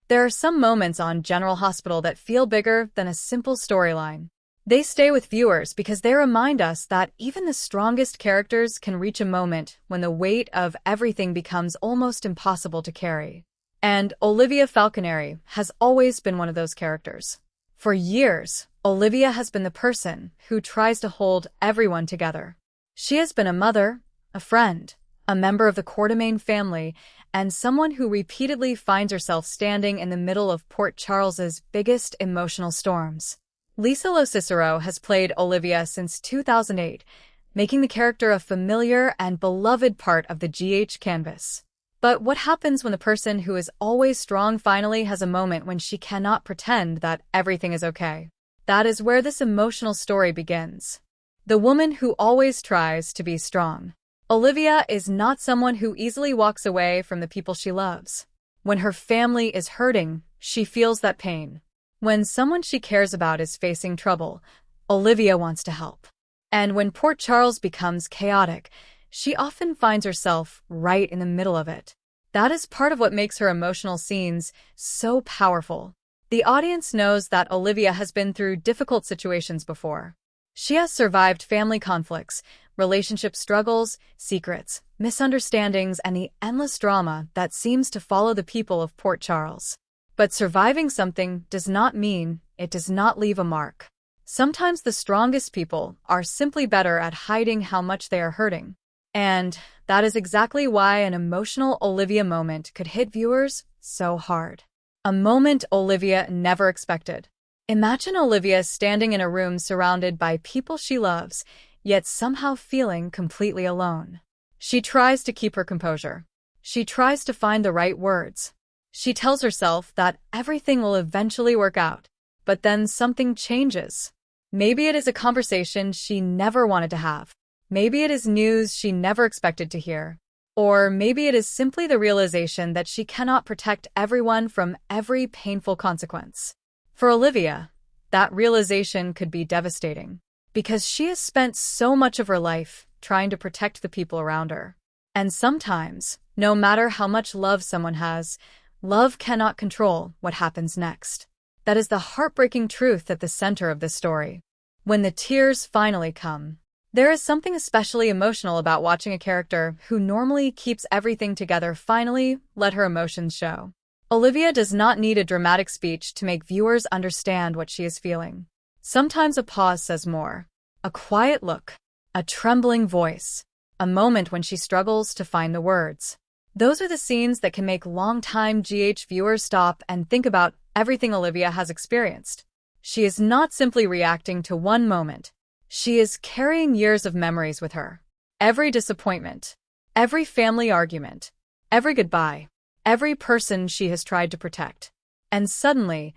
There are some moments on General Hospital that feel bigger than a simple storyline. They stay with viewers because they remind us that even the strongest characters can reach a moment when the weight of everything becomes almost impossible to carry. And Olivia Falconeri has always been one of those characters. For years, Olivia has been the person who tries to hold everyone together. She has been a mother, a friend, a member of the Quartermaine family, and someone who repeatedly finds herself standing in the middle of Port Charles's biggest emotional storms. Lisa Lo has played Olivia since 2008, making the character a familiar and beloved part of the GH canvas. But what happens when the person who is always strong finally has a moment when she cannot pretend that everything is okay? That is where this emotional story begins. The woman who always tries to be strong. Olivia is not someone who easily walks away from the people she loves. When her family is hurting, she feels that pain. When someone she cares about is facing trouble, Olivia wants to help. And when Port Charles becomes chaotic, she often finds herself right in the middle of it. That is part of what makes her emotional scenes so powerful. The audience knows that Olivia has been through difficult situations before. She has survived family conflicts, relationship struggles, secrets, misunderstandings, and the endless drama that seems to follow the people of Port Charles. But surviving something does not mean it does not leave a mark. Sometimes the strongest people are simply better at hiding how much they are hurting. And that is exactly why an emotional Olivia moment could hit viewers so hard. A moment Olivia never expected. Imagine Olivia standing in a room surrounded by people she loves, yet somehow feeling completely alone. She tries to keep her composure. She tries to find the right words. She tells herself that everything will eventually work out, but then something changes. Maybe it is a conversation she never wanted to have. Maybe it is news she never expected to hear. Or maybe it is simply the realization that she cannot protect everyone from every painful consequence. For Olivia, that realization could be devastating, because she has spent so much of her life trying to protect the people around her. And sometimes, no matter how much love someone has, love cannot control what happens next. That is the heartbreaking truth at the center of this story. When the tears finally come, there is something especially emotional about watching a character who normally keeps everything together finally let her emotions show. Olivia does not need a dramatic speech to make viewers understand what she is feeling. Sometimes a pause says more. A quiet look, a trembling voice, a moment when she struggles to find the words. Those are the scenes that can make longtime GH viewers stop and think about everything Olivia has experienced. She is not simply reacting to one moment. She is carrying years of memories with her. Every disappointment, every family argument, every goodbye, every person she has tried to protect. And suddenly,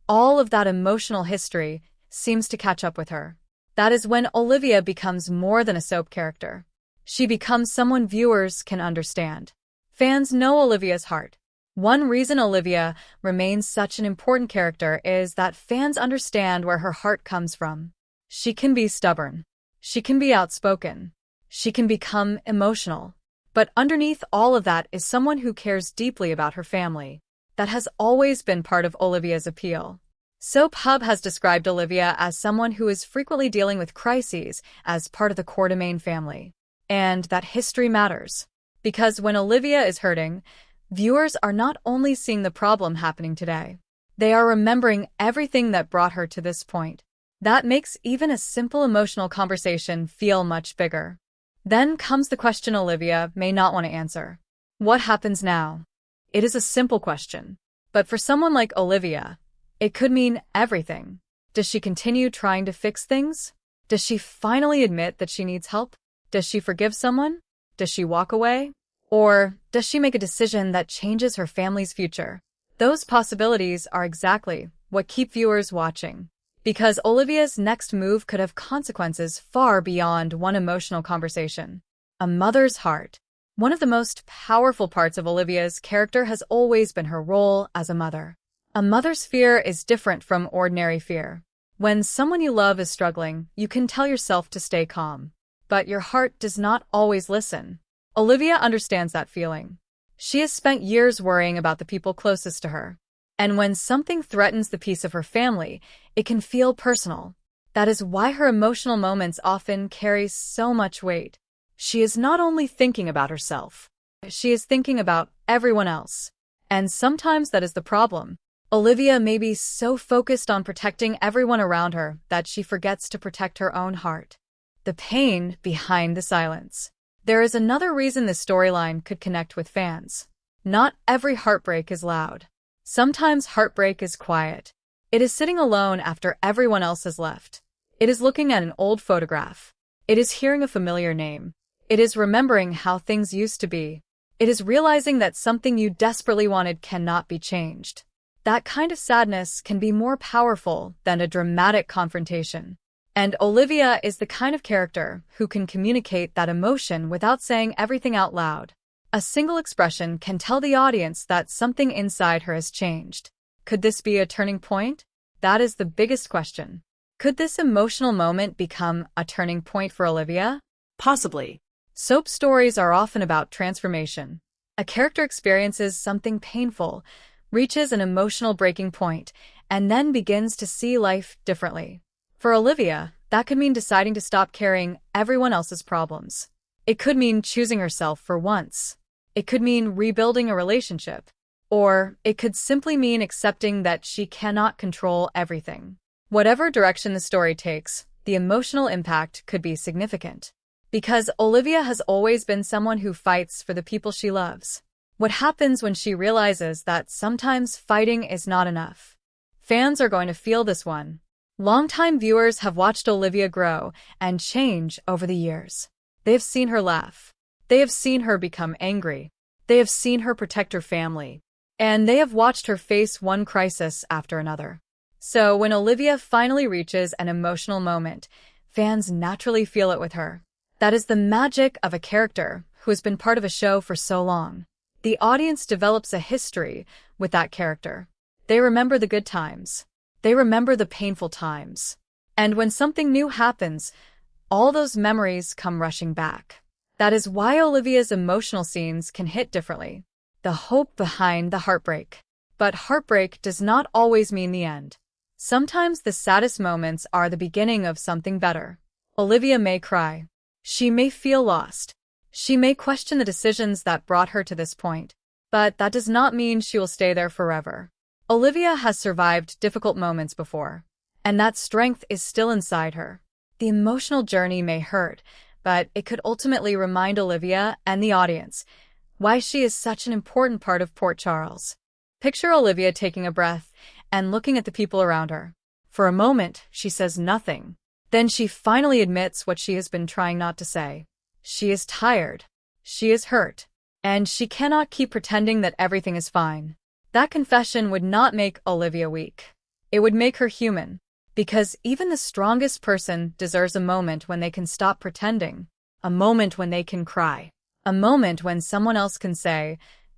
all of that emotional history seems to catch up with her. That is when Olivia becomes more than a soap character. She becomes someone viewers can understand. Fans know Olivia's heart. One reason Olivia remains such an important character is that fans understand where her heart comes from. She can be stubborn. She can be outspoken. She can become emotional. But underneath all of that is someone who cares deeply about her family. That has always been part of Olivia's appeal. Soap Hub has described Olivia as someone who is frequently dealing with crises as part of the Quartermaine family. And that history matters. Because when Olivia is hurting, viewers are not only seeing the problem happening today, they are remembering everything that brought her to this point. That makes even a simple emotional conversation feel much bigger. Then comes the question Olivia may not want to answer. What happens now? It is a simple question. But for someone like Olivia, it could mean everything. Does she continue trying to fix things? Does she finally admit that she needs help? Does she forgive someone? Does she walk away? Or does she make a decision that changes her family's future? Those possibilities are exactly what keep viewers watching. Because Olivia's next move could have consequences far beyond one emotional conversation. A mother's heart. One of the most powerful parts of Olivia's character has always been her role as a mother. A mother's fear is different from ordinary fear. When someone you love is struggling, you can tell yourself to stay calm. But your heart does not always listen. Olivia understands that feeling. She has spent years worrying about the people closest to her. And when something threatens the peace of her family, it can feel personal. That is why her emotional moments often carry so much weight. She is not only thinking about herself, she is thinking about everyone else. And sometimes that is the problem. Olivia may be so focused on protecting everyone around her that she forgets to protect her own heart. The pain behind the silence. There is another reason this storyline could connect with fans. Not every heartbreak is loud. Sometimes heartbreak is quiet. It is sitting alone after everyone else has left. It is looking at an old photograph. It is hearing a familiar name. It is remembering how things used to be. It is realizing that something you desperately wanted cannot be changed. That kind of sadness can be more powerful than a dramatic confrontation. And Olivia is the kind of character who can communicate that emotion without saying everything out loud. A single expression can tell the audience that something inside her has changed. Could this be a turning point? That is the biggest question. Could this emotional moment become a turning point for Olivia? Possibly. Soap stories are often about transformation. A character experiences something painful, reaches an emotional breaking point, and then begins to see life differently. For Olivia, that could mean deciding to stop carrying everyone else's problems. It could mean choosing herself for once. It could mean rebuilding a relationship. Or it could simply mean accepting that she cannot control everything. Whatever direction the story takes, the emotional impact could be significant. Because Olivia has always been someone who fights for the people she loves. What happens when she realizes that sometimes fighting is not enough? Fans are going to feel this one. Longtime viewers have watched Olivia grow and change over the years. They have seen her laugh. They have seen her become angry. They have seen her protect her family. And they have watched her face one crisis after another. So when Olivia finally reaches an emotional moment, fans naturally feel it with her. That is the magic of a character who has been part of a show for so long. The audience develops a history with that character. They remember the good times. They remember the painful times. And when something new happens, all those memories come rushing back. That is why Olivia's emotional scenes can hit differently. The hope behind the heartbreak. But heartbreak does not always mean the end. Sometimes the saddest moments are the beginning of something better. Olivia may cry. She may feel lost. She may question the decisions that brought her to this point. But that does not mean she will stay there forever. Olivia has survived difficult moments before, and that strength is still inside her. The emotional journey may hurt, but it could ultimately remind Olivia and the audience why she is such an important part of Port Charles. Picture Olivia taking a breath and looking at the people around her. For a moment, she says nothing. Then she finally admits what she has been trying not to say. She is tired. She is hurt. And she cannot keep pretending that everything is fine. That confession would not make Olivia weak. It would make her human. Because even the strongest person deserves a moment when they can stop pretending. A moment when they can cry. A moment when someone else can say,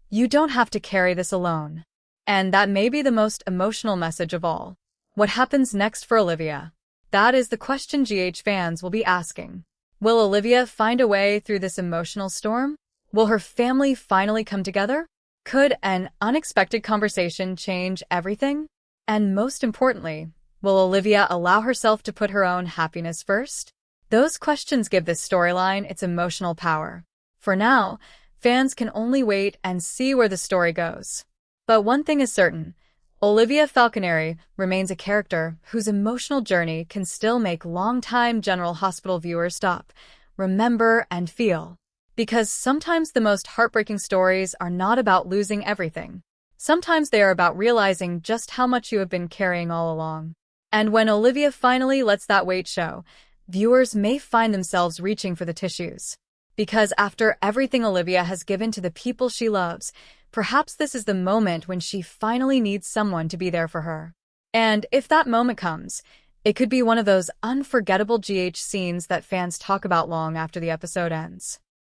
"You don't have to carry this alone." And that may be the most emotional message of all. What happens next for Olivia? That is the question GH fans will be asking. Will Olivia find a way through this emotional storm? Will her family finally come together? Could an unexpected conversation change everything? And most importantly, will Olivia allow herself to put her own happiness first? Those questions give this storyline its emotional power. For now, fans can only wait and see where the story goes. But one thing is certain, Olivia Falconeri remains a character whose emotional journey can still make longtime General Hospital viewers stop, remember, and feel. Because sometimes the most heartbreaking stories are not about losing everything. Sometimes they are about realizing just how much you have been carrying all along. And when Olivia finally lets that weight show, viewers may find themselves reaching for the tissues. Because after everything Olivia has given to the people she loves, perhaps this is the moment when she finally needs someone to be there for her. And if that moment comes, it could be one of those unforgettable GH scenes that fans talk about long after the episode ends.